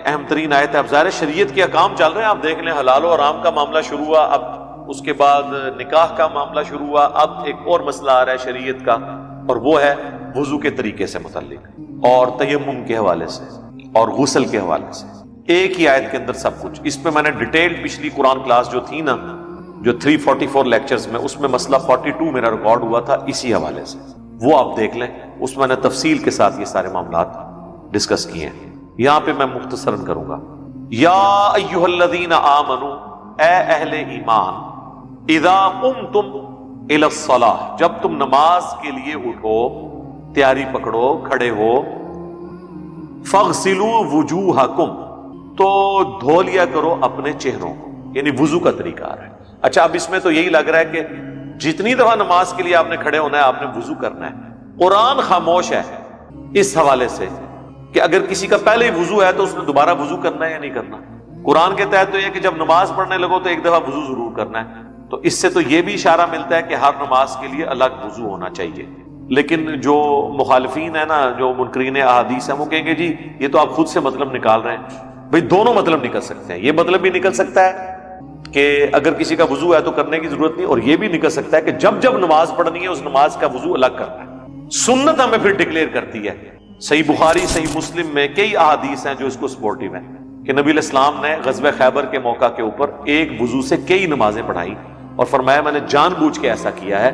اہم ترین آیت ہے. اب ظاہر شریعت کے احکام چل رہے ہیں، آپ دیکھ لیں حلال و حرام کا معاملہ شروع ہوا، اب اس کے بعد نکاح کا معاملہ شروع ہوا، اب ایک اور مسئلہ آ رہا ہے شریعت کا، اور وہ ہے وضو کے طریقے سے متعلق اور تیمم کے حوالے سے اور غسل کے حوالے سے. ایک ہی آیت کے اندر سب کچھ. اس پہ میں نے ڈیٹیل پچھلی قرآن کلاس جو تھی نا، جو 344 لیکچرز میں، اس میں مسئلہ 42 میرا ریکارڈ ہوا تھا اسی حوالے سے، وہ آپ دیکھ لیں. اس میں نے تفصیل کے ساتھ یہ سارے معاملات ڈسکس کیے ہیں. یہاں پہ میں مختصراً کروں گا. یا ایھا الذین آمنوا، اے اہل ایمان، اذا قمتم الی الصلاۃ، جب تم نماز کے لیے اٹھو، تیاری پکڑو، کھڑے ہو، فاغسلوا وجوہکم، تو دھو لیا کرو اپنے چہروں کو، یعنی وضو کا طریقہ آ رہا ہے. اچھا اب اس میں تو یہی لگ رہا ہے کہ جتنی دفعہ نماز کے لیے آپ نے کھڑے ہونا ہے آپ نے وضو کرنا ہے. قرآن خاموش ہے اس حوالے سے کہ اگر کسی کا پہلے ہی وضو ہے تو اس نے دوبارہ وضو کرنا ہے یا نہیں کرنا. قرآن کے تحت تو یہ کہ جب نماز پڑھنے لگو تو ایک دفعہ وضو ضرور کرنا ہے. تو اس سے تو یہ بھی اشارہ ملتا ہے کہ ہر نماز کے لیے الگ وضو ہونا چاہیے. لیکن جو مخالفین ہیں نا، جو منکرین احادیث ہیں، وہ کہیں گے جی یہ تو آپ خود سے مطلب نکال رہے ہیں. بھئی دونوں مطلب نکل سکتے ہیں. یہ مطلب بھی نکل سکتا ہے کہ اگر کسی کا وضو ہے تو کرنے کی ضرورت نہیں، اور یہ بھی نکل سکتا ہے کہ جب جب نماز پڑھنی ہے اس نماز کا وضو الگ کرنا ہے. سنت ہمیں پھر ڈکلیئر کرتی ہے. صحیح بخاری صحیح مسلم میں کئی احادیث ہیں جو اس کو سپورٹیو ہیں کہ نبی علیہ السلام نے غزوہ خیبر کے موقع کے اوپر ایک وضو سے کئی نمازیں پڑھائیں اور فرمایا میں نے جان بوجھ کے ایسا کیا ہے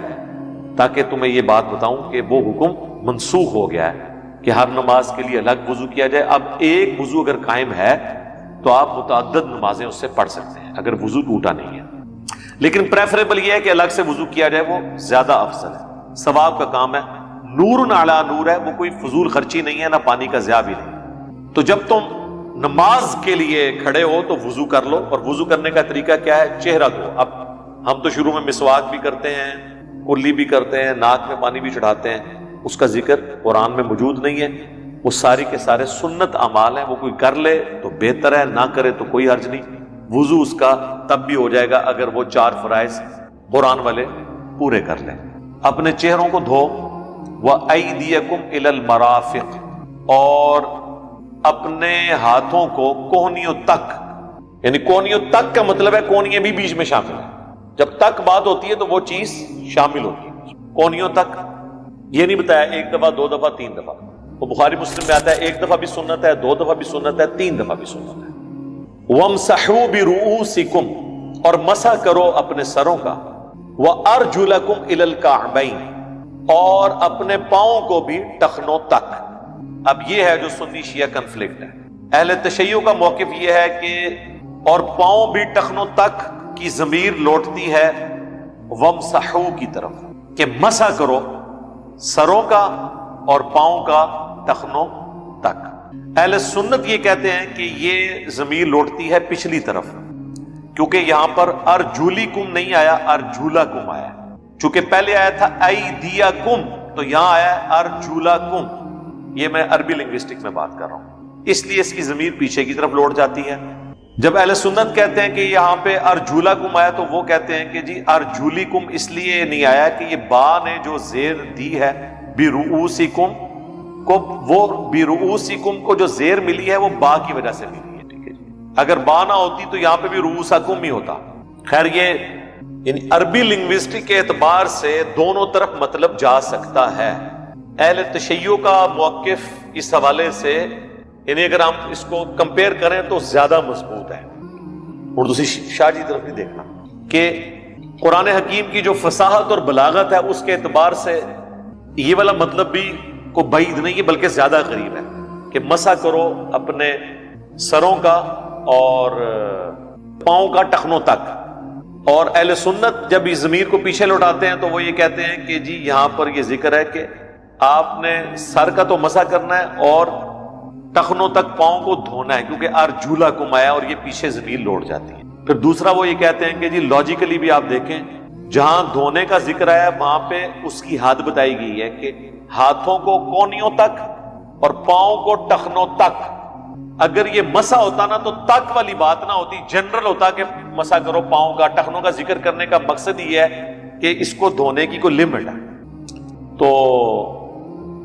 تاکہ تمہیں یہ بات بتاؤں کہ وہ حکم منسوخ ہو گیا ہے کہ ہر نماز کے لیے الگ وضو کیا جائے. اب ایک وضو اگر قائم ہے تو آپ متعدد نمازیں اس سے پڑھ سکتے ہیں اگر وضو ٹوٹا نہیں ہے. لیکن پریفریبل یہ ہے کہ الگ سے وضو کیا جائے، وہ زیادہ افضل ہے، ثواب کا کام ہے. نور علی نور ہے، وہ کوئی فضول خرچی نہیں ہے، نہ پانی کا ضیاع بھی نہیں. تو جب تم نماز کے لیے کھڑے ہو تو وضو کر لو، اور وضو کرنے کا طریقہ کیا ہے؟ چہرہ دھو. اب ہم تو شروع میں مسواک بھی کرتے ہیں، کلی بھی کرتے ہیں، ناک میں پانی بھی چڑھاتے ہیں، اس کا ذکر قرآن میں موجود نہیں ہے. وہ ساری کے سارے سنت اعمال ہیں، وہ کوئی کر لے تو بہتر ہے، نہ کرے تو کوئی حرج نہیں. وضو اس کا تب بھی ہو جائے گا اگر وہ 4 فرائض قرآن والے پورے کر لیں. اپنے چہروں کو دھو، وَأَيْدِيَكُمْ إِلَى الْمَرَافِقِ، اور اپنے ہاتھوں کو کونیوں تک، یعنی کونیوں تک کا مطلب ہے کونیاں بھی بیچ میں شامل ہیں. جب تک بات ہوتی ہے تو وہ چیز شامل ہوتی ہے. کونیوں تک یہ نہیں بتایا 1 دفعہ 2 دفعہ 3 دفعہ. وہ بخاری مسلم میں آتا ہے 1 دفعہ بھی سنت ہے، 2 دفعہ بھی سنت ہے، 3 دفعہ بھی سنت ہے. وَامْسَحُوا بِرُؤُوسِكُمْ، اور مسح کرو اپنے سروں کا. وَأَرْجُلَكُمْ إِلَى الْكَعْبَيْنِ، اور اپنے پاؤں کو بھی ٹخنوں تک. اب یہ ہے جو سنی شیعہ کنفلکٹ ہے. اہل تشیع کا موقف یہ ہے کہ اور پاؤں بھی ٹخنوں تک کی ضمیر لوٹتی ہے وَامْسَحُوا کی طرف، کہ مسح کرو سروں کا اور پاؤں کا ٹخنوں تک. اہل سنت یہ کہتے ہیں کہ یہ ضمیر لوٹتی ہے پچھلی طرف، کیونکہ یہاں پر ارجولیکم نہیں آیا، ارجولکم آیا. چونکہ پہلے آیا تھا ایدیکم، تو یہاں آیا ارجولکم. یہ میں عربی لنگوسٹک میں بات کر رہا ہوں، اس لیے اس کی ضمیر پیچھے کی طرف لوٹ جاتی ہے. جب اہل سنت کہتے ہیں کہ یہاں پہ ارجولکم آیا تو وہ کہتے ہیں کہ جی ارجولیکم اس لیے نہیں آیا کہ یہ با نے جو زیر دی ہے برؤوسکم کو، وہ برؤوسکم کو جو زیر ملی ہے وہ با کی وجہ سے ملی ہے. ٹھیک ہے جی، اگر با نہ ہوتی تو یہاں پہ بھی رؤوسکم ہی ہوتا. خیر یہ یعنی عربی لنگوسٹک کے اعتبار سے دونوں طرف مطلب جا سکتا ہے. اہل تشیع کا موقف اس حوالے سے یعنی اگر ہم اس کو کمپیئر کریں تو زیادہ مضبوط ہے. اور دوسری شاہ جی طرف بھی دیکھنا کہ قرآن حکیم کی جو فصاحت اور بلاغت ہے اس کے اعتبار سے یہ والا مطلب بھی کو بعید نہیں ہے بلکہ زیادہ قریب ہے کہ مسح کرو اپنے سروں کا اور پاؤں کا ٹخنوں تک. اور اہل سنت جب اس ضمیر کو پیچھے لوٹاتے ہیں تو وہ یہ کہتے ہیں کہ جی یہاں پر یہ ذکر ہے کہ آپ نے سر کا تو مسح کرنا ہے اور ٹخنوں تک پاؤں کو دھونا ہے، کیونکہ ارجولکم آیا اور یہ پیچھے ضمیر لوٹ جاتی ہے. پھر دوسرا وہ یہ کہتے ہیں کہ جی لاجیکلی بھی آپ دیکھیں جہاں دھونے کا ذکر آیا وہاں پہ اس کی حد بتائی گئی ہے کہ ہاتھوں کو کونیوں تک اور پاؤں کو ٹخنوں تک. اگر یہ مسح ہوتا نا تو تک والی بات نہ ہوتی، جنرل ہوتا کہ مسح کرو پاؤں کا. ٹخنوں کا ذکر کرنے کا مقصد یہ ہے کہ اس کو دھونے کی کوئی لمٹ ہے. تو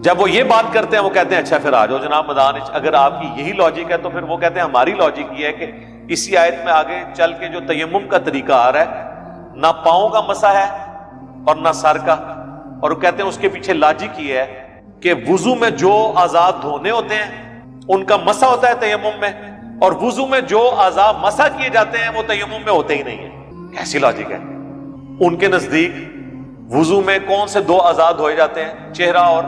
جب وہ یہ بات کرتے ہیں وہ کہتے ہیں اچھا پھر آ جاؤ جناب میدان، اگر آپ کی یہی لاجک ہے تو پھر وہ کہتے ہیں ہماری لاجک یہ ہے کہ اسی آیت میں آگے چل کے جو تیمم کا طریقہ آ رہا ہے نہ پاؤں کا مسح ہے اور نہ سر کا، اور وہ کہتے ہیں اس کے پیچھے لاجک یہ ہے کہ وضو میں جو اعضاء دھونے ہوتے ہیں ان کا مسح ہوتا ہے تیمم میں، اور وضو میں جو اعضاء مسح کیے جاتے ہیں وہ تیمم میں ہوتے ہی نہیں ہیں۔ کیسی لاجک ہے؟ ان کے نزدیک وضو میں کون سے دو اعضاء دھوئے جاتے ہیں؟ چہرہ اور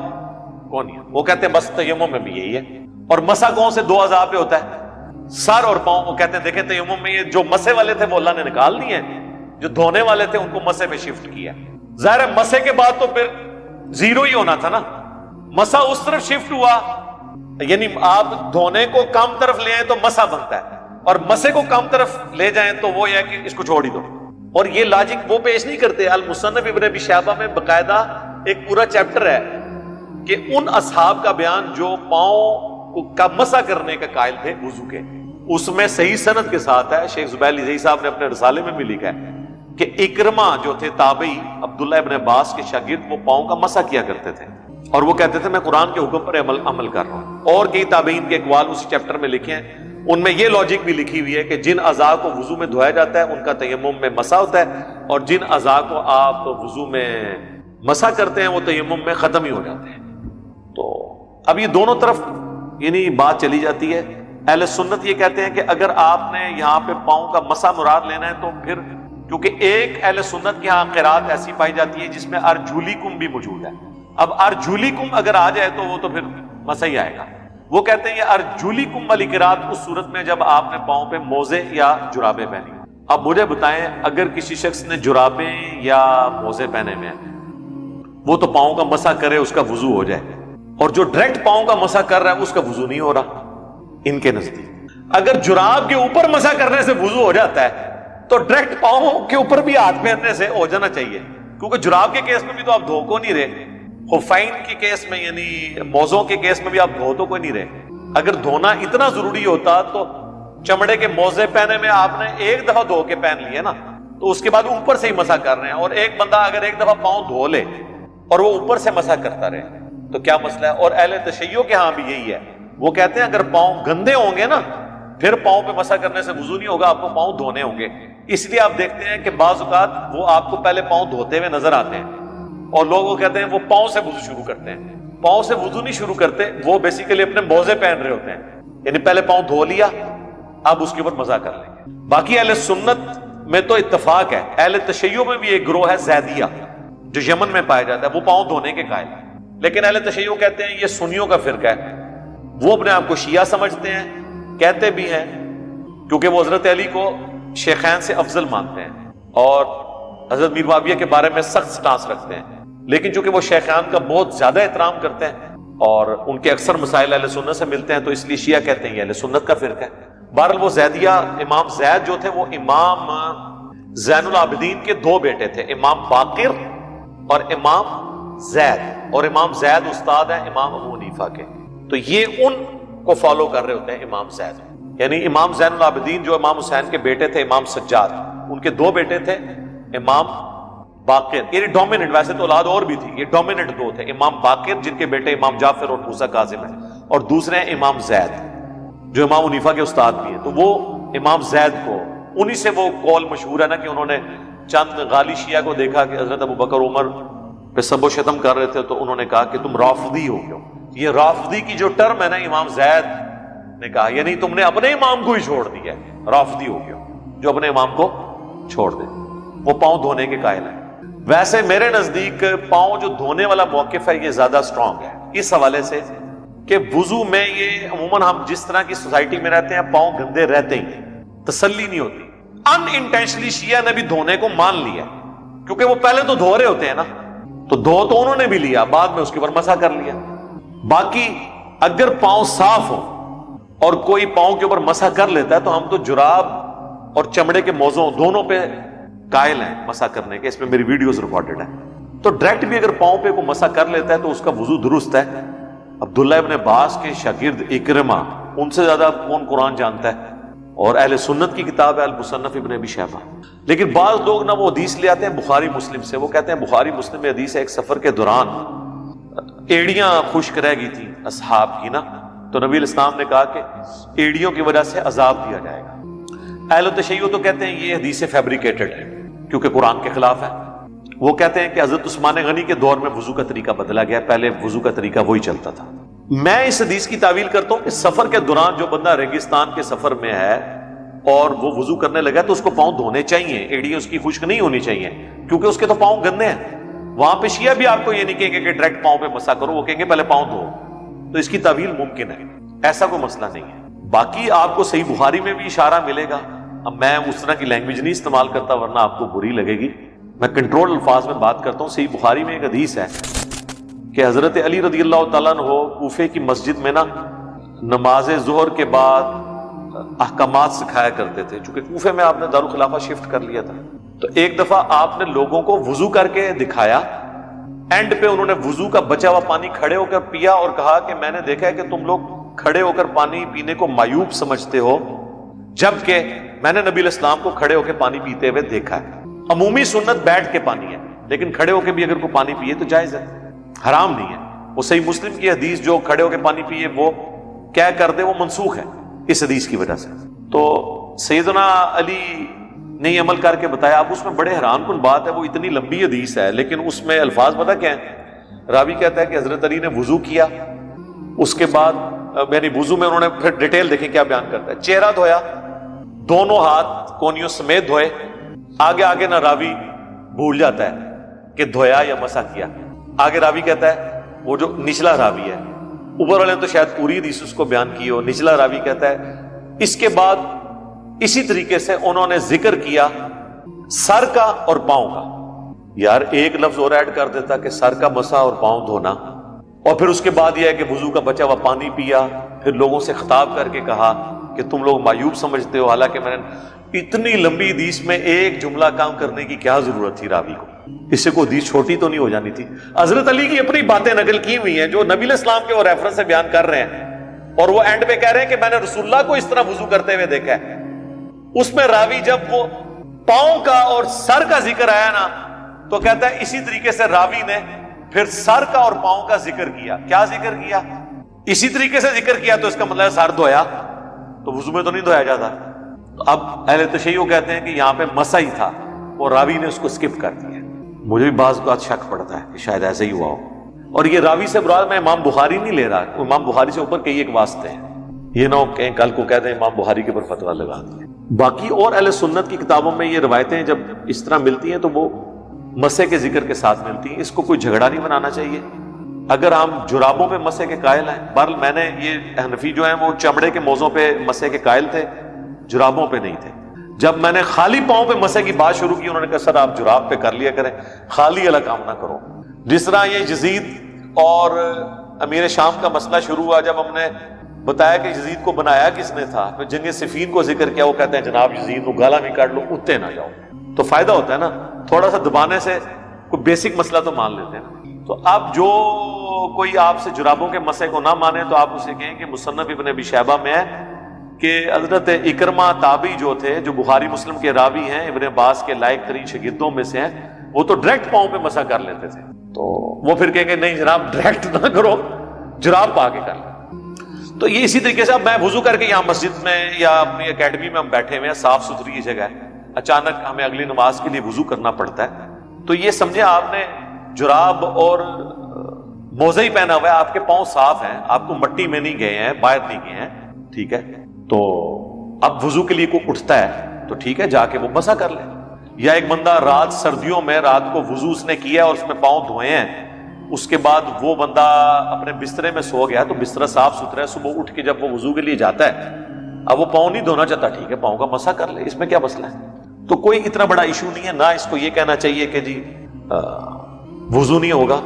کونیا۔ وہ کہتے ہیں بس تیمم میں بھی یہی ہے۔ اور مسح کون سے دو اعضاء پہ ہوتا ہے؟ سر اور پاؤں۔ وہ کہتے ہیں دیکھیں تیمم میں یہ جو مسح والے تھے وہ اللہ نے نکال دیے ہیں، جو دھونے والے تھے ان کو مسح میں شفٹ کیا۔ ظاہر ہے مسح کے بعد تو پھر زیرو ہی ہونا تھا نا، مسح اس طرف شفٹ ہوا، یعنی آپ دھونے کو کم طرف لے آئیں تو مسح بنتا ہے، اور مسح کو کم طرف لے جائیں تو وہ یہ ہے کہ اس کو چھوڑ ہی دو۔ اور یہ لاجک وہ پیش نہیں کرتے۔ المصنف ابن ابی شیبہ میں باقاعدہ ایک پورا چیپٹر ہے کہ ان اصحاب کا بیان جو پاؤں کا مسح کرنے کا قائل تھے وضو کے، اس میں صحیح سند کے ساتھ ہے۔ شیخ زبیر علی صاحب نے اپنے رسالے میں بھی لکھا ہے کہ اکرمہ جو تھے تابعی عبداللہ ابن عباس کے شاگرد، وہ پاؤں کا مسح کیا کرتے تھے اور وہ کہتے تھے میں قرآن کے حکم پر عمل کر رہا ہوں۔ اور کئی تابعین کے اقوال اسی چیپٹر میں لکھے ہیں، ان میں یہ لاجک بھی لکھی ہوئی ہے کہ جن اعضاء کو وضو میں دھویا جاتا ہے ان کا تیمم میں مسح ہوتا ہے، اور جن اعضاء کو آپ وضو میں مسح کرتے ہیں وہ تیمم میں ختم ہی ہو جاتے ہیں۔ تو اب یہ دونوں طرف یعنی بات چلی جاتی ہے۔ اہل سنت یہ کہتے ہیں کہ اگر آپ نے یہاں پہ پاؤں کا مسح مراد لینا ہے تو پھر، کیونکہ ایک اہل سنت کے یہاں قرات ایسی پائی جاتی ہے جس میں ارجولیکم بھی موجود ہے، اب ارجولیکم اگر آ جائے تو وہ تو پھر مسح ہی آئے گا۔ وہ کہتے ہیں یہ ارجولیکم والی قرات اس صورت میں جب آپ نے پاؤں پہ موزے یا جرابیں پہنی۔ اب مجھے بتائیں اگر کسی شخص نے جرابیں یا موزے پہنے ہوئے ہیں، وہ تو پاؤں کا مسح کرے اس کا وضو ہو جائے، اور جو ڈائریکٹ پاؤں کا مسح کر رہا ہے اس کا وضو نہیں ہو رہا ان کے نزدیک۔ اگر جراب کے اوپر مسح کرنے سے وضو ہو جاتا ہے تو ڈائریکٹ پاؤں کے اوپر بھی ہاتھ پہننے سے ہو جانا چاہیے، کیونکہ جراب کے کیس میں بھی تو آپ دھو کو نہیں رہے، خفین کے کیس میں یعنی موزوں کے کیس میں بھی آپ دھو تو کوئی نہیں رہے۔ اگر دھونا اتنا ضروری ہوتا تو چمڑے کے موزے پہنے میں آپ نے ایک دفعہ دھو کے پہن لیے نا، تو اس کے بعد اوپر سے ہی مسح کر رہے ہیں، اور ایک بندہ اگر ایک دفعہ پاؤں دھو لے اور وہ اوپر سے مسح کرتا رہے تو کیا مسئلہ ہے؟ اور اہل تشیع کے ہاں بھی یہی ہے، وہ کہتے ہیں اگر پاؤں گندے ہوں گے نا پھر پاؤں پہ مسح کرنے سے وضو نہیں ہوگا، آپ کو پاؤں دھونے ہوں گے۔ اس لیے آپ دیکھتے ہیں کہ بعض اوقات وہ آپ کو پہلے پاؤں دھوتے ہوئے نظر آتے ہیں، اور لوگ وہ کہتے ہیں وہ پاؤں سے وضو شروع کرتے ہیں۔ پاؤں سے وضو نہیں شروع کرتے، وہ بیسیکلی اپنے موزے پہن رہے ہوتے ہیں، یعنی پہلے پاؤں دھو لیا اب اس کے اوپر مسح کر لیں گے۔ باقی اہل سنت میں تو اتفاق ہے، اہل تشیع میں بھی ایک گروہ ہے زیدیہ جو یمن میں پایا جاتا ہے، وہ پاؤں دھونے کے قائل ہے، لیکن اہل تشیع کہتے ہیں یہ سنیوں کا فرقہ ہے، وہ اپنے آپ کو شیعہ سمجھتے ہیں، کہتے بھی ہیں کیونکہ وہ حضرت علی کو شیخین سے افضل مانتے ہیں اور حضرت میر معاویہ کے بارے میں سخت سٹانس رکھتے ہیں، لیکن چونکہ وہ شیخان کا بہت زیادہ احترام کرتے ہیں اور ان کے اکثر مسائل اہل سنت سے ملتے ہیں، تو اس لیے شیعہ کہتے ہیں یہ اہل سنت کا فرقہ ہے۔ بہرحال وہ زیدیہ، امام زید جو تھے وہ امام زین العابدین کے دو بیٹے تھے، امام باقر اور امام زید، اور امام زید استاد ہیں امام ابو حنیفہ کے، تو یہ ان کو فالو کر رہے ہوتے ہیں امام زید، یعنی امام زین العابدین جو امام حسین کے بیٹے تھے امام سجاد، ان کے دو بیٹے تھے امام باقر، یعنی ڈومیننٹ، ویسے تو اولاد اور بھی تھی، یہ ڈومیننٹ دو تھے، امام باقر جن کے بیٹے امام جعفر اور موسیٰ کاظم ہیں، اور دوسرے ہیں امام زید جو امام حنیفہ کے استاد بھی ہیں۔ تو وہ امام زید کو، انہی سے وہ قول مشہور ہے نا کہ انہوں نے چند غالی شیعہ کو دیکھا کہ حضرت ابو بکر عمر پہ سب و شتم کر رہے تھے، تو انہوں نے کہا کہ تم رافضی ہو گئے ہو۔ یہ رافضی کی جو ٹرم ہے نا امام زید نے کہا، یعنی تم نے اپنے امام کو ہی چھوڑ دیا ہے، رافضی ہو گئے ہو، جو اپنے امام کو چھوڑ دے، وہ پاؤں دھونے کے قائل ہیں۔ ویسے میرے نزدیک پاؤں جو دھونے والا موقف ہے یہ زیادہ سٹرونگ ہے اس حوالے سے کہ وضو میں یہ عموماً ہم جس طرح کی سوسائٹی میں رہتے ہیں پاؤں گندے رہتے ہی، تسلی نہیں ہوتی۔ ان انٹینشنلی شیعہ نے بھی دھونے کو مان لیا، کیونکہ وہ پہلے تو دھو رہے ہوتے ہیں نا، تو دھو تو انہوں نے بھی لیا، بعد میں اس کے اوپر مسح کر لیا۔ باقی اگر پاؤں صاف ہو اور کوئی پاؤں کے اوپر مسح کر لیتا ہے تو ہم تو جراب اور چمڑے کے موزوں دونوں پہ قائل ہیں مسح کرنے کے، اس میں میری ویڈیوز ریکارڈڈ ہیں۔ تو ڈائریکٹ بھی اگر پاؤں پہ کوئی مسح کر لیتا ہے تو اس کا وضو درست ہے۔ عبداللہ ابن عباس کے شاگرد اکرمہ، ان سے زیادہ کون قرآن جانتا ہے، اور اہل سنت کی کتاب ہے المصنف ابن ابی شیبہ۔ لیکن بعض لوگ نا وہ حدیث لے آتے ہیں بخاری مسلم سے، وہ کہتے ہیں بخاری مسلم میں حدیث ہے ایک سفر کے دوران ایڑیاں خشک رہ گئی تھی اصحاب کی نا، تو نبی علیہ السلام نے کہا کہ ایڑیوں کی وجہ سے عذاب دیا جائے گا۔ اہل تشیع تو کہتے ہیں یہ حدیث فیبریکیٹڈ ہے کیونکہ قرآن کے خلاف ہے۔ وہ کہتے ہیں کہ حضرت عثمان غنی کے دور میں وضو کا طریقہ بدلا گیا، پہلے وضو کا طریقہ وہی چلتا تھا۔ میں اس حدیث کی تعویل کرتا ہوں کہ سفر کے دوران جو بندہ ریگستان کے سفر میں ہے اور وہ وضو کرنے لگا تو اس کو پاؤں دھونے چاہیے، ایڑیاں اس کی خشک نہیں ہونی چاہیے کیونکہ اس کے تو پاؤں گندے ہیں۔ وہاں پہ شیعہ بھی آپ کو یہ نہیں کہیں گے کہ ڈائریکٹ پاؤں پہ مسا کرو، وہ کہیں گے پہلے پاؤں دھو، تو اس کی تعویل ممکن ہے، ایسا کوئی مسئلہ نہیں ہے۔ باقی آپ کو صحیح بخاری میں بھی اشارہ ملے گا، اب میں اس طرح کی لینگویج نہیں استعمال کرتا ورنہ آپ کو بری لگے گی، میں کنٹرول الفاظ میں بات کرتا ہوں۔ صحیح بخاری میں ایک حدیث ہے کہ حضرت علی رضی اللہ تعالیٰ عنہ کوفے کی مسجد میں نا نماز ظہر کے بعد احکامات سکھایا کرتے تھے، چونکہ کوفے میں آپ نے دارالخلافہ شفٹ کر لیا تھا، تو ایک دفعہ آپ نے لوگوں کو وضو کر کے دکھایا، اینڈ پہ انہوں نے وضو کا بچا ہوا پانی کھڑے ہو کر پیا اور کہا کہ میں نے دیکھا ہے کہ تم لوگ کھڑے ہو کر پانی پینے کو معیوب سمجھتے ہو، جبکہ میں نے نبی علیہ السلام کو کھڑے ہو کے پانی پیتے ہوئے دیکھا ہے۔ عمومی سنت بیٹھ کے پانی ہے، لیکن کھڑے ہو کے بھی اگر کوئی پانی پیے تو جائز ہے، حرام نہیں ہے۔ وہ صحیح مسلم کی حدیث جو کھڑے ہو کے پانی پیے وہ کیا کر دے وہ منسوخ ہے اس حدیث کی وجہ سے۔ تو سیدنا علی نے یہ عمل کر کے بتایا۔ اب اس میں بڑے حیران کن بات ہے، وہ اتنی لمبی حدیث ہے لیکن اس میں الفاظ پتہ کیا ہیں؟ راوی کہتا ہے کہ حضرت علی نے وضو کیا، اس کے بعد یعنی وضو میں انہوں نے پھر ڈیٹیل دیکھیں کیا بیان کرتا ہے، چہرہ دھویا، دونوں ہاتھ کونیوں سمیت دھوئے، آگے آگے نہ راوی بھول جاتا ہے کہ دھویا یا مسح کیا، آگے راوی کہتا ہے وہ جو نچلا راوی ہے، اوپر والے نے تو شاید پوری حدیث اس کو بیان کی ہو، نچلا راوی کہتا ہے اس کے بعد اسی طریقے سے انہوں نے ذکر کیا سر کا اور پاؤں کا۔ یار ایک لفظ اور ایڈ کر دیتا کہ سر کا مسح اور پاؤں دھونا، اور پھر اس کے بعد یہ ہے کہ وضو کا بچا ہوا پانی پیا، پھر لوگوں سے خطاب کر کے کہا کہ تم لوگ معیوب سمجھتے ہو، حالانکہ میں نے اتنی لمبی حدیث میں ایک جملہ کام کرنے کی کیا ضرورت تھی راوی کو؟ اس سے کوئی حدیث چھوٹی تو نہیں ہو جانی تھی۔ حضرت علی کی اپنی باتیں نقل کی ہوئی ہیں جو نبی علیہ السلام کے وہ ریفرنس سے بیان کر رہے ہیں، اور وہ اینڈ پہ کہہ رہے ہیں کہ میں نے رسول اللہ کو اس طرح وضو کرتے ہوئے دیکھا ہے۔ اس میں راوی جب وہ پاؤں کا اور سر کا ذکر آیا نا تو کہتا ہے اسی طریقے سے راوی نے پھر سر کا اور پاؤں کا ذکر کیا۔ کیا ذکر کیا؟ اسی طریقے سے ذکر کیا، تو اس کا مطلب ہے سر دھویا، تو وضو میں تو نہیں دھویا جاتا۔ تو اب اہل تشیع کہتے ہیں کہ یہاں پہ مسح ہی تھا اور راوی نے اس کو اسکپ کر دیا۔ مجھے بھی بعض اوقات شک پڑتا ہے کہ شاید ایسا ہی ہوا ہو، اور یہ راوی سے مراد میں امام بخاری نہیں لے رہا، امام بخاری سے اوپر کئی ایک واسطے ہیں، یہ نہ ہو کہیں کل کو کہتے ہیں امام بخاری کے اوپر فتویٰ لگا دیا۔ باقی اور اہل سنت کی کتابوں میں یہ روایتیں جب اس طرح ملتی ہیں تو وہ مسح کے ذکر کے ساتھ ملتی ہیں، اس کو کوئی جھگڑا نہیں بنانا چاہیے۔ اگر ہم جرابوں پہ مسح کے قائل ہیں، بہرحال میں نے یہ حنفی جو ہیں وہ چمڑے کے موزوں پہ مسح کے قائل تھے، جرابوں پہ نہیں تھے۔ جب میں نے خالی پاؤں پہ مسح کی بات شروع کی انہوں نے کہا سر آپ جراب پہ کر لیا کریں، خالی والا کام نہ کرو۔ جس طرح یہ یزید اور امیر شام کا مسئلہ شروع ہوا، جب ہم نے بتایا کہ یزید کو بنایا کس نے تھا، پھر جنگ صفین کو ذکر کیا، وہ کہتے ہیں جناب یزید کو گالا بھی کاٹ لو اٹھتے نہ جاؤ، تو فائدہ ہوتا ہے نا، تھوڑا سا دبانے سے کوئی بیسک مسئلہ تو مان لیتے ہیں نا۔ تو اب جو کوئی آپ سے جرابوں کے مسح کو نہ مانے تو آپ اسے کہیں کہ مصنف ابن ابی شیبہ میں ہے کہ حضرت اکرمہ تابعی جو تھے، جو بخاری مسلم کے راوی ہیں، ابن عباس کے لائق ترین شاگردوں میں سے ہیں، وہ تو ڈائریکٹ پاؤں پہ مسح کر لیتے تھے، تو وہ پھر کہیں گے نہیں جناب ڈائریکٹ نہ کرو، جراب پا کے کر لیں۔ تو یہ اسی طریقے سے اب میں وضو کر کے یہاں مسجد میں یا اپنی اکیڈمی میں ہم بیٹھے ہوئے ہیں، صاف ستھری یہ جگہ ہے، اچانک ہمیں اگلی نماز کے لیے وضو کرنا پڑتا ہے، تو یہ سمجھے آپ نے جراب اور موزہ ہی پہنا ہوا ہے، آپ کے پاؤں صاف ہیں، آپ کو مٹی میں نہیں گئے ہیں، باہر نہیں گئے ہیں، ٹھیک ہے، تو اب وضو کے لیے کوئی اٹھتا ہے تو ٹھیک ہے جا کے وہ مسح کر لے۔ یا ایک بندہ رات سردیوں میں رات کو وضو اس نے کیا اور اس میں پاؤں دھوئے ہیں، اس کے بعد وہ بندہ اپنے بسترے میں سو گیا تو بسترا صاف ستھرا ہے، صبح اٹھ کے جب وہ وضو کے لیے جاتا ہے اب وہ پاؤں نہیں دھونا چاہتا، ٹھیک ہے پاؤں کا مسح کر لے، اس میں کیا مسئلہ ہے؟ تو کوئی اتنا بڑا ایشو نہیں ہے، نہ اس کو یہ کہنا چاہیے کہ جی وضو نہیں ہوگا۔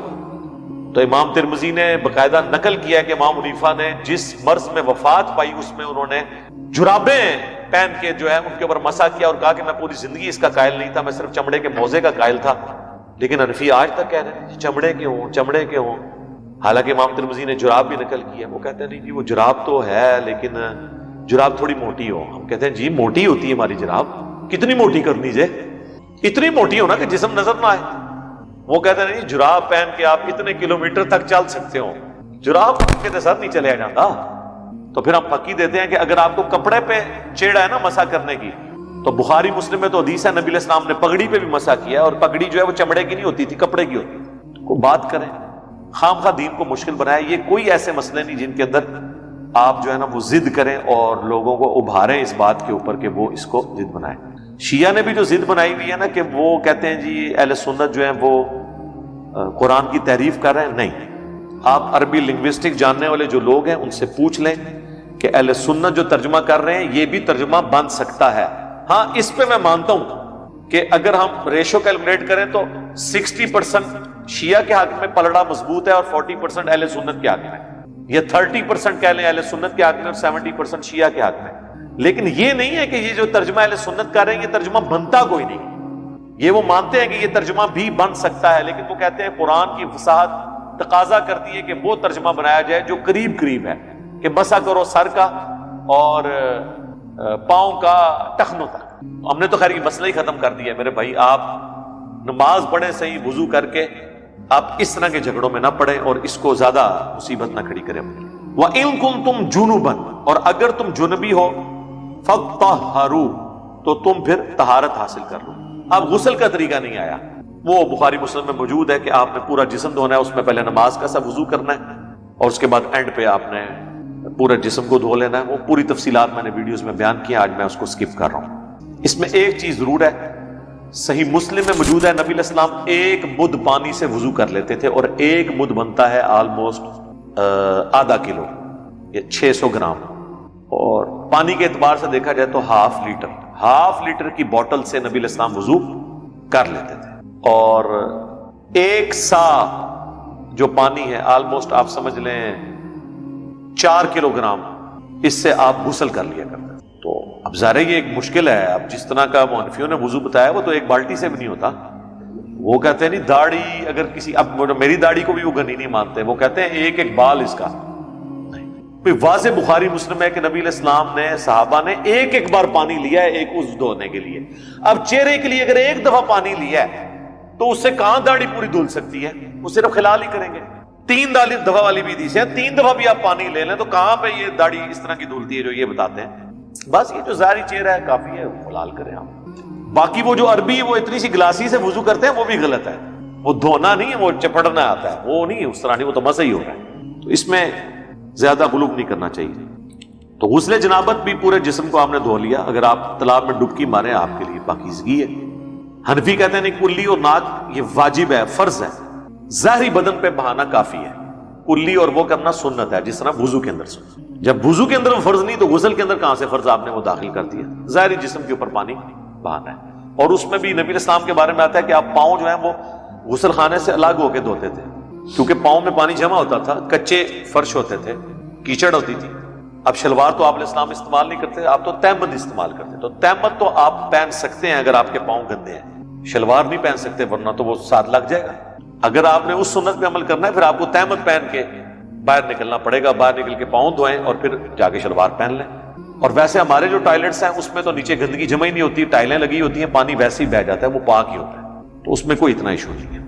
تو امام ترمذی نے باقاعدہ نقل کیا کہ امام حنیفہ نے جس مرض میں وفات پائی اس میں انہوں نے جرابیں پہن کے جو ہے ان کے اوپر مسح کیا اور کہا کہ میں پوری زندگی اس کا قائل نہیں تھا، میں صرف چمڑے کے موزے کا قائل تھا، لیکن حنفی آج تک کہہ رہے ہیں چمڑے کے ہوں چمڑے کے ہوں، حالانکہ امام ترمذی نے جراب بھی نقل کیا، وہ کہتے ہیں نہیں جی وہ جراب تو ہے لیکن جراب تھوڑی موٹی ہو۔ ہم کہتے ہیں جی موٹی ہوتی ہے ہماری جراب، کتنی موٹی کرنی جے، اتنی موٹی ہو نا کہ جسم نظر نہ آئے، وہ کہتے ہیں نہیں جراب پہن کے آپ اتنے کلومیٹر تک چل سکتے ہو، جراب کے ساتھ نہیں چلے جاتا. تو پھر ہم پکی دیتے ہیں کہ اگر آپ کو کپڑے پہ چیڑا ہے نا مسح کرنے کی، تو بخاری مسلم میں تو حدیث ہے نبی علیہ السلام نے پگڑی پہ بھی مسح کیا ہے، اور پگڑی جو ہے وہ چمڑے کی نہیں ہوتی تھی، کپڑے کی ہوتی تھی. کو بات کریں، خام خواہ دین کو مشکل بنایا. یہ کوئی ایسے مسئلے نہیں جن کے اندر آپ جو ہے نا وہ ضد کریں اور لوگوں کو ابھاریں اس بات کے اوپر کہ وہ اس کو ضد بنائیں. شیعہ نے بھی جو ضد بنائی ہوئی ہے نا کہ وہ کہتے ہیں جی اہل سنت جو ہیں وہ قرآن کی تحریف کر رہے ہیں. نہیں، آپ عربی لنگوسٹک جاننے والے جو لوگ ہیں ان سے پوچھ لیں کہ اہل سنت جو ترجمہ کر رہے ہیں یہ بھی ترجمہ بن سکتا ہے. ہاں اس پہ میں مانتا ہوں کہ اگر ہم ریشو کیلکولیٹ کریں تو 60% شیعہ کے حق میں پلڑا مضبوط ہے اور 40% اہل سنت کے حق میں، یا 30% کہہ لیں اہل سنت کے حق میں اور 70% شیعہ کے حق میں. لیکن یہ نہیں ہے کہ یہ جو ترجمہ اہل سنت کر رہے ہیں یہ ترجمہ بنتا کوئی نہیں. یہ وہ مانتے ہیں کہ یہ ترجمہ بھی بن سکتا ہے، لیکن وہ کہتے ہیں قرآن کی فصاحت تقاضا کرتی ہے کہ وہ ترجمہ بنایا جائے جو قریب قریب ہے، کہ مسح کرو سر کا اور پاؤں کا ٹخنوں تک. ہم نے تو خیر یہ مسئلہ ہی ختم کر دیا ہے میرے بھائی. آپ نماز پڑھیں صحیح وضو کر کے، آپ اس طرح کے جھگڑوں میں نہ پڑیں اور اس کو زیادہ مصیبت نہ کھڑی کریں. وَإِن كُنتُمْ جُنُبًا، اور اگر تم جنبی ہو، فَطَّهَّرُوا، تو تم پھر طہارت حاصل کر لو. اب غسل کا طریقہ نہیں آیا، وہ بخاری مسلم میں موجود ہے کہ آپ نے پورا جسم دھونا ہے، اس میں پہلے نماز کا سا وضو کرنا ہے اور اس کے بعد اینڈ پہ آپ نے پورے جسم کو دھو لینا ہے. وہ پوری تفصیلات میں نے ویڈیوز میں بیان کی، آج میں اس کو سکپ کر رہا ہوں. اس میں ایک چیز ضرور ہے، صحیح مسلم میں موجود ہے نبی علیہ السلام ایک مد پانی سے وضو کر لیتے تھے، اور ایک مد بنتا ہے آلموسٹ آدھا کلو یا 600 گرام، اور پانی کے اعتبار سے دیکھا جائے تو ہاف لیٹر کی بوٹل سے نبی علیہ السلام وضو کر لیتے تھے. اور ایک سا جو پانی ہے آلموسٹ آپ سمجھ لیں 4 کلو گرام، اس سے آپ غسل کر لیا کرتے. تو اب ظاہر یہ ایک مشکل ہے. اب جس طرح کا مؤنفیوں نے وضو بتایا وہ تو ایک بالٹی سے بھی نہیں ہوتا. وہ کہتے ہیں نہیں داڑھی اگر کسی، اب میری داڑھی کو بھی وہ گنی نہیں مانتے، وہ کہتے ہیں ایک ایک بال اس کا. واضح بخاری مسلم ہے کہ نبی علیہ السلام نے صحابہ نے ایک ایک بار پانی لیا ہے ایک عضو دھونے کے لیے. اب چہرے کے لیے اگر ایک دفعہ پانی لیا ہے تو اس سے کہاں داڑھی پوری دھل سکتی ہے؟ وہ صرف خلال ہی کریں گے. 3 دفعہ والی بھی حدیث ہے، 3 دفعہ بھی آپ پانی لے لیں تو کہاں پہ یہ داڑھی اس طرح کی دھلتی ہے جو یہ بتاتے ہیں. بس یہ جو ظاہری چہرہ ہے کافی ہے، خلال کریں آپ. باقی وہ جو عربی وہ اتنی سی گلاسی سے وضو کرتے ہیں وہ بھی غلط ہے. وہ دھونا نہیں ہے، وہ چپڑنا آتا ہے، وہ نہیں اس طرح نہیں، وہ تو مسح ہی ہو رہا ہے. تو اس میں زیادہ غلوب نہیں کرنا چاہیے. تو غسل جنابت بھی پورے جسم کو آپ نے دھو لیا. اگر آپ تالاب میں ڈبکی ماریں آپ کے لیے پاکیزگی ہے. حنفی کہتے ہیں نہیں، کلی اور ناک یہ واجب ہے، فرض ہے، ظاہری بدن پہ بہانا کافی ہے. کلی اور وہ کرنا سنت ہے، جس طرح وضو کے اندر سنت. جب وضو کے اندر وہ فرض نہیں تو غسل کے اندر کہاں سے فرض آپ نے وہ داخل کر دیا؟ ظاہری جسم کے اوپر پانی بہانا ہے. اور اس میں بھی نبی علیہ السلام کے بارے میں آتا ہے کہ آپ پاؤں جو ہیں وہ غسل خانے سے الگ ہو کے دھوتے تھے، کیونکہ پاؤں میں پانی جمع ہوتا تھا، کچے فرش ہوتے تھے، کیچڑ ہوتی تھی. اب شلوار تو آپ علیہ السلام استعمال نہیں کرتے، آپ تو تہمد استعمال کرتے. تو تہمد تو آپ پہن سکتے ہیں اگر آپ کے پاؤں گندے ہیں، شلوار نہیں پہن سکتے ورنہ تو وہ ساتھ لگ جائے گا. اگر آپ نے اس سنت پہ عمل کرنا ہے پھر آپ کو تہمد پہن کے باہر نکلنا پڑے گا. باہر نکل کے پاؤں دھوئیں اور پھر جا کے شلوار پہن لیں. اور ویسے ہمارے جو ٹوائلٹس ہیں اس میں تو نیچے گندگی جمع ہی نہیں ہوتی، ٹائلیں لگی ہوتی ہیں، پانی ویسے ہی بہ جاتا ہے، وہ پاک ہی ہوتا ہے، تو اس میں کوئی اتنا ایشو نہیں ہے.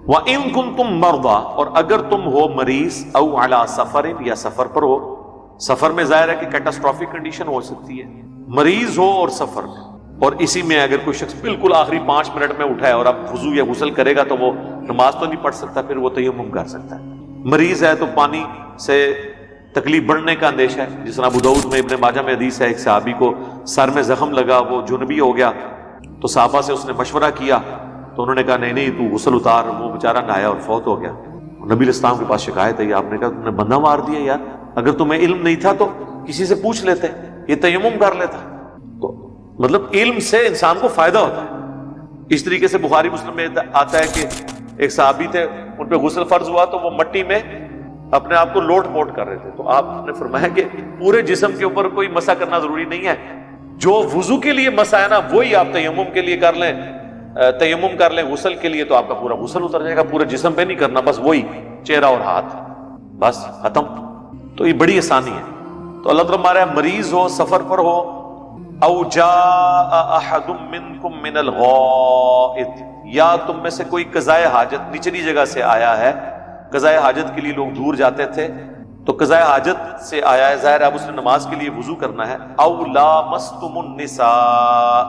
وَإِن كُنتُم مَرْضَىٰ، اور اگر تم ہو مریض، او علی سفر، یا سفر پر ہو. سفر میں ظاہر ہے کہ کیٹاسٹرافک کنڈیشن ہو سکتی ہے، مریض ہو اور سفر میں. اور اسی میں اگر کوئی شخص بالکل آخری 5 منٹ میں اٹھا ہے اور اب وضو یا غسل کرے گا تو وہ نماز تو نہیں پڑھ سکتا، پھر وہ تیمم کر سکتا ہے. مریض ہے تو پانی سے تکلیف بڑھنے کا اندیشہ ہے، جس طرح ابو داؤد میں ابن ماجہ میں حدیث ہے، ایک صحابی کو سر میں زخم لگا، وہ جنبی ہو گیا، تو صحابہ سے اس نے مشورہ کیا تو انہوں نے کہا نہیں تو غسل اتار. وہ بیچارہ نہایا اور فوت ہو گیا. نبی علیہ السلام کے پاس شکایت ہے، آپ نے کہا تم نے بندہ مار دیا یار، اگر تمہیں علم نہیں تھا تو کسی سے پوچھ لیتے، یہ تیمم کر لیتا. تو مطلب علم سے انسان کو فائدہ ہوتا ہے. اس طریقے سے بخاری مسلم میں آتا ہے کہ ایک صحابی تھے، ان پہ غسل فرض ہوا تو وہ مٹی میں اپنے آپ کو لوٹ پوٹ کر رہے تھے. تو آپ نے فرمایا کہ پورے جسم کے اوپر کوئی مسح کرنا ضروری نہیں ہے، جو وضو کے لیے مسح ہے نا وہی آپ تیمم کے لیے کر لیں. تیمم کر لیں غسل کے لیے تو آپ کا پورا غسل اتر جائے گا. پورے جسم پہ نہیں کرنا، بس وہی چہرہ اور ہاتھ، بس ختم. تو یہ بڑی آسانی ہے. تو اللہ تعالیٰ ہمارا مریض ہو، سفر پر ہو، او جاء احد منکم من الغائط، یا تم میں سے کوئی قضائے حاجت نچلی جگہ سے آیا ہے. قضائے حاجت کے لیے لوگ دور جاتے تھے، تو قضائے حاجت سے آیا ہے، ظاہر ہے اب اس نے نماز کے لیے وضو کرنا ہے. او لامستم النساء،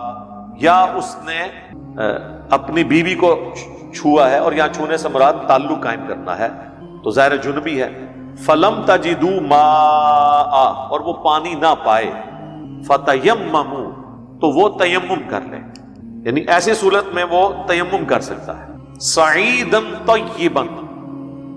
یا اس نے اپنی بیوی کو چھوا ہے، اور یہاں چھونے سے مراد تعلق قائم کرنا ہے، تو ظاہر جنبی ہے. فلم تجدوا ماء، اور وہ پانی نہ پائے، فتیمموا، تو وہ تیمم کر لے، یعنی ایسی صورت میں وہ تیمم کر سکتا ہے. صعیدا طیبا،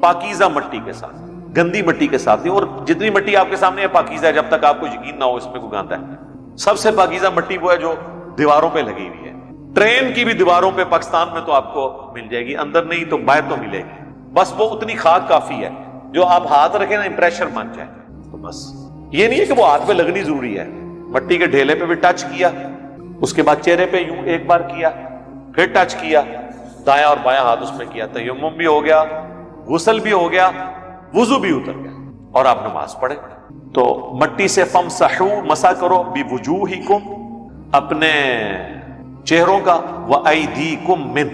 پاکیزہ مٹی کے ساتھ، گندی مٹی کے ساتھ نہیں. اور جتنی مٹی آپ کے سامنے ہے پاکیزہ ہے، جب تک آپ کو یقین نہ ہو اس میں کوئی گاندہ ہے. سب سے پاکیزہ مٹی وہ ہے جو دیواروں پہ لگی ہوئی ہے. ٹرین کی بھی دیواروں پہ پاکستان میں تو آپ کو مل جائے گی، اندر نہیں تو باہر تو ملے گی. بس وہ اتنی خاک کافی ہے جو آپ ہاتھ رکھیں نا امپریشر بن جائے. تو بس یہ نہیں ہے کہ وہ ہاتھ پہ لگنی ضروری ہے. مٹی کے ڈھیلے پہ بھی ٹچ کیا، اس کے بعد چہرے پہ یوں ایک بار کیا، پھر ٹچ کیا، دایاں اور بایاں ہاتھ اس میں کیا، تیمم بھی ہو گیا، غسل بھی ہو گیا، وضو بھی اتر گیا، اور آپ نماز پڑھے. تو مٹی سے فمسحوا، مسح کرو، بوجوہکم، اپنے چہروں کا، وایدیکم من،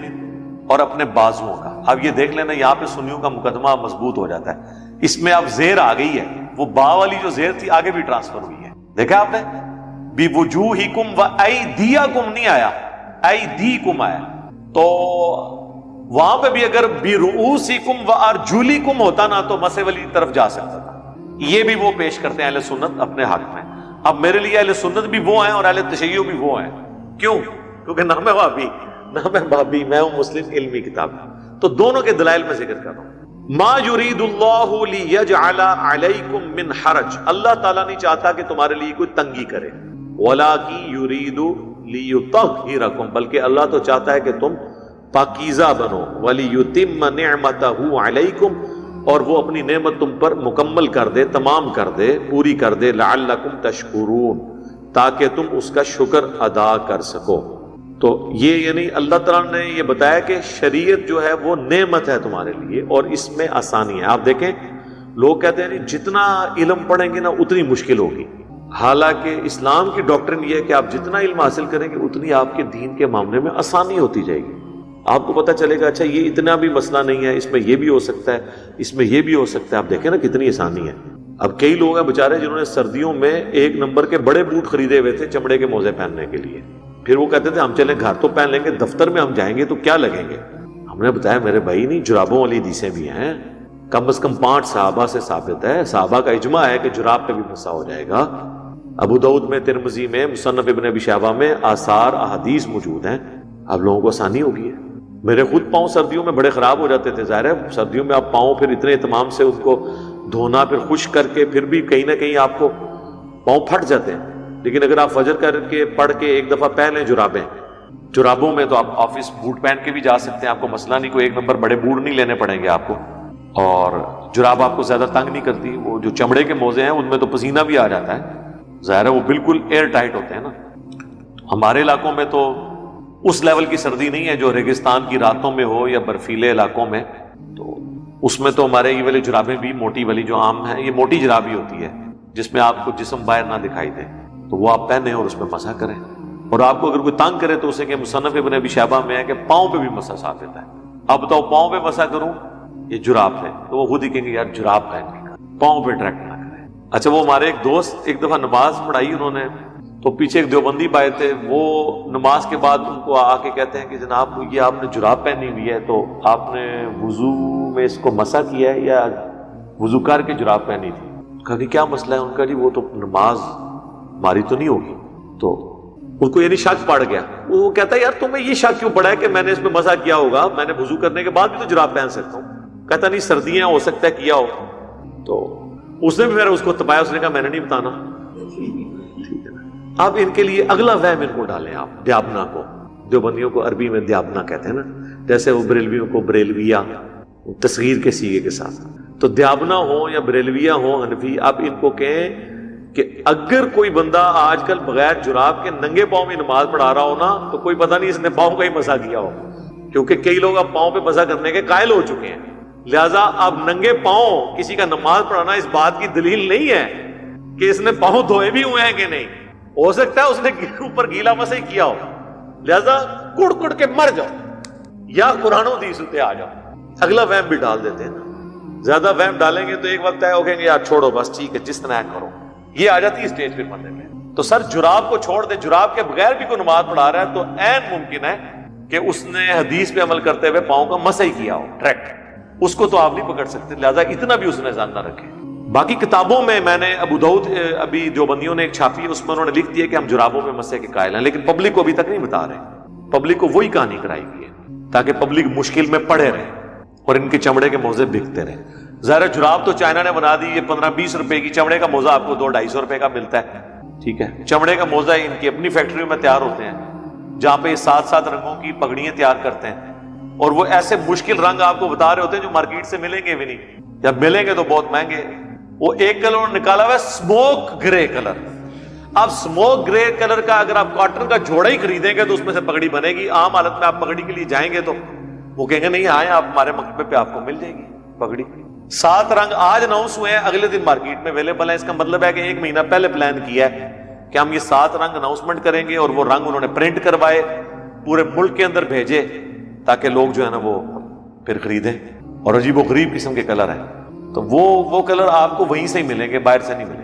اور اپنے بازوؤں کا. اب یہ دیکھ لینا یہاں پہ سنیوں کا مقدمہ مضبوط ہو جاتا ہے. اس میں اب زیر آ گئی ہے، وہ با والی جو زیر تھی آگے بھی ٹرانسفر ہوئی ہے. دیکھا آپ نے، بوجوہکم وایدیکم نہیں آیا، ایدیکم آیا. تو وہاں پہ بھی اگر برؤوسکم وارجلکم ہوتا نا تو مسح والی طرف جا سکتا تھا. یہ بھی وہ پیش کرتے ہیں اہل سنت اپنے حق میں. اب میرے لیے اہل سنت بھی وہ ہیں اور اہل تشیع بھی وہ ہیں. کیوں؟ کیونکہ نہ میں وہابی نہ میں بابی، میں ہوں مسلم علمی کتاب. تو دونوں کے دلائل میں ذکر کر رہا ہوں. ما یرید اللہ لیجعل علیکم من حرج، اللہ تعالیٰ نہیں چاہتا کہ تمہارے لیے کوئی تنگی کرے. ولکن یرید لیطہرکم، بلکہ اللہ تو چاہتا ہے کہ تم پاکیزہ بنو. ولیتم نعمتہ علیکم، اور وہ اپنی نعمت تم پر مکمل کر دے، تمام کر دے، پوری کر دے. لعلکم تشکرون، تاکہ تم اس کا شکر ادا کر سکو. تو یہ یعنی اللہ تعالیٰ نے یہ بتایا کہ شریعت جو ہے وہ نعمت ہے تمہارے لیے، اور اس میں آسانی ہے. آپ دیکھیں لوگ کہتے ہیں جتنا علم پڑھیں گے نا اتنی مشکل ہوگی. حالانکہ اسلام کی ڈاکٹرن یہ ہے کہ آپ جتنا علم حاصل کریں گے اتنی آپ کے دین کے معاملے میں آسانی ہوتی جائے گی. آپ کو پتہ چلے گا اچھا یہ اتنا بھی مسئلہ نہیں ہے، اس میں یہ بھی ہو سکتا ہے، اس میں یہ بھی ہو سکتا ہے. آپ دیکھیں نا کتنی آسانی ہے. اب کئی لوگ ہیں بیچارے جنہوں نے سردیوں میں 1 نمبر کے بڑے بوٹ خریدے ہوئے تھے چمڑے کے موزے پہننے کے لیے. پھر وہ کہتے تھے ہم چلیں گھر تو پہن لیں گے، دفتر میں ہم جائیں گے تو کیا لگیں گے. ہم نے بتایا میرے بھائی نہیں، جرابوں والی حدیثیں بھی ہیں، کم از کم 5 صحابہ سے ثابت ہے. صحابہ کا اجماع ہے کہ جراب پہ بھی مسح ہو جائے گا. ابو داؤد میں، ترمذی میں، مصنف ابن ابی شیبہ میں آثار احادیث موجود ہیں. اب لوگوں کو آسانی ہو گئی ہے. میرے خود پاؤں سردیوں میں بڑے خراب ہو جاتے تھے. ظاہر ہے سردیوں میں آپ پاؤں پھر اتنے اہتمام سے ان کو دھونا، پھر خشک کر کے، پھر بھی کہیں نہ کہیں آپ کو پاؤں پھٹ جاتے ہیں. لیکن اگر آپ فجر کر کے پڑھ کے ایک دفعہ پہن لیں جرابوں میں، تو آپ آفس بوٹ پہن کے بھی جا سکتے ہیں. آپ کو مسئلہ نہیں، کوئی 1 نمبر بڑے بوٹ نہیں لینے پڑیں گے آپ کو. اور جراب آپ کو زیادہ تنگ نہیں کرتی. وہ جو چمڑے کے موزے ہیں ان میں تو پسینہ بھی آ جاتا ہے. ظاہر ہے وہ بالکل ایئر ٹائٹ ہوتے ہیں نا. ہمارے علاقوں میں تو اس لیول کی سردی نہیں ہے جو ریگستان کی راتوں میں ہو یا برفیلے علاقوں میں. تو اس میں تو ہمارے یہ والے جرابیں بھی موٹی والی جو عام ہیں، یہ موٹی جراب ہی ہوتی ہے جس میں آپ کو جسم باہر نہ دکھائی دے، تو وہ آپ پہنیں اور اس میں مسح کریں. اور آپ کو اگر کوئی تنگ کرے تو اسے کہ مصنف ابن ابی شیبہ میں ہے کہ پاؤں پہ بھی مسح ثابت ہے. اب بتاؤ پاؤں پہ مسح کروں یہ جراب پہ، تو وہ خود ہی کہیں گے یار جراب پہن کے پاؤں پہ ڈائریکٹ نہ کریں. اچھا وہ ہمارے ایک دوست ایک دفعہ نماز پڑھائی انہوں نے، تو پیچھے ایک دیوبندی بھائی تھے، وہ نماز کے بعد ان کو آ کے کہتے ہیں کہ جناب یہ آپ نے جراب پہنی ہوئی ہے، تو آپ نے وضو میں اس کو مسح کیا ہے یا وضو کر کے جراب پہنی تھی؟ کہا کہ کیا مسئلہ ہے؟ ان کا جی وہ تو نماز ہماری تو نہیں ہوگی. تو ان کو یعنی شک پڑ گیا. وہ کہتا ہے یار تمہیں یہ شک کیوں پڑا ہے کہ میں نے اس میں مسح کیا ہوگا، میں نے وضو کرنے کے بعد بھی تو جراب پہن سکتا ہوں. کہتا نہیں سردیاں ہو سکتا ہے کیا ہو. تو اس نے بھی پھر اس کو تپایا، اس نے کہا میں نے نہیں بتانا. اب ان کے لیے اگلا وہم ان کو ڈالیں آپ، دیابنا کو. دیوبندیوں کو عربی میں دیابنا کہتے ہیں نا، جیسے وہ بریلویوں کو بریلویہ تصغیر کے سیغے کے ساتھ. تو دیابنا ہو یا بریلویہ ہو حنفی، آپ ان کو کہیں کہ اگر کوئی بندہ آج کل بغیر جراب کے ننگے پاؤں میں نماز پڑھا رہا ہو نا، تو کوئی پتہ نہیں اس نے پاؤں کا ہی مسح کیا ہو. کیونکہ کئی لوگ اب پاؤں پہ مسح کرنے کے قائل ہو چکے ہیں. لہٰذا اب ننگے پاؤں کسی کا نماز پڑھانا اس بات کی دلیل نہیں ہے کہ اس نے پاؤں دھوئے بھی ہوئے ہیں کہ نہیں. ہو سکتا ہے اس نے اوپر گیلا مسح کیا ہو، لہذا کڑ کڑ کے مر جاؤ، یا قرآن و حدیث پہ آ جاؤ۔ اگلا وہم بھی ڈال دیتے ہیں نا، زیادہ وہم ڈالیں گے تو ایک وقت ہے وہ کہیں گے یار چھوڑو بس ٹھیک ہے جس طرح کرو، یہ آ جاتی ہے اسٹیج پھر بندے میں۔ تو سر جراب کو چھوڑ دے، جراب کے بغیر بھی کوئی نماز پڑھا رہا ہے تو عین ممکن ہے کہ اس نے حدیث پہ عمل کرتے ہوئے پاؤں کا مسح کیا ہو ڈائریکٹ، اس کو تو آپ نہیں پکڑ سکتے، لہذا اتنا بھی اس نے ذہن نہ رکھے۔ باقی کتابوں میں نے ابو داؤد ابھی دیوبندیوں نے ایک چھاپی ہے، اس میں انہوں نے لکھ دیا کہ ہم جرابوں میں مسح کے قائل ہیں، لیکن پبلک کو ابھی تک نہیں بتا رہے، پبلک کو وہی کہانی کرائی گئی ہے تاکہ پبلک مشکل میں پڑے رہے اور ان کے چمڑے کے موزے بکتے رہے۔ ظاہر جراب تو چائنا نے بنا دی، یہ 15-20 روپے کی، چمڑے کا موزہ آپ کو 200-250 روپے کا ملتا ہے، ٹھیک ہے۔ چمڑے کا موزہ ان کی اپنی فیکٹریوں میں تیار ہوتے ہیں جہاں پہ 7 رنگوں کی پگڑیاں تیار کرتے ہیں، اور وہ ایسے مشکل رنگ آپ کو بتا رہے ہوتے ہیں جو مارکیٹ سے ملیں گے بھی نہیں، جب ملیں گے تو بہت مہنگے۔ وہ ایک کلر نکالا ہوا ہے اسموک گرے کلر۔ اب اسموک گرے کلر کا اگر آپ کاٹن کا جوڑا ہی خریدیں گے تو اس میں سے پگڑی بنے گی۔ عام حالت میں آپ پگڑی کے لیے جائیں گے تو وہ کہیں گے نہیں آئیں آپ ہمارے مکتبے پہ آپ کو مل جائے گی پگڑی۔ 7 رنگ آج اناؤنس ہوئے ہیں، اگلے دن مارکیٹ میں اویلیبل ہیں۔ اس کا مطلب ہے کہ 1 مہینہ پہلے پلان کیا ہے کہ ہم یہ 7 رنگ اناؤنسمنٹ کریں گے، اور وہ رنگ انہوں نے پرنٹ کروائے، پورے ملک کے اندر بھیجے تاکہ لوگ جو ہے نا وہ پھر خریدیں، اور عجیب و غریب قسم کے کلر ہیں، تو وہ کلر آپ کو وہیں سے ہی ملیں گے، باہر سے نہیں ملیں گے۔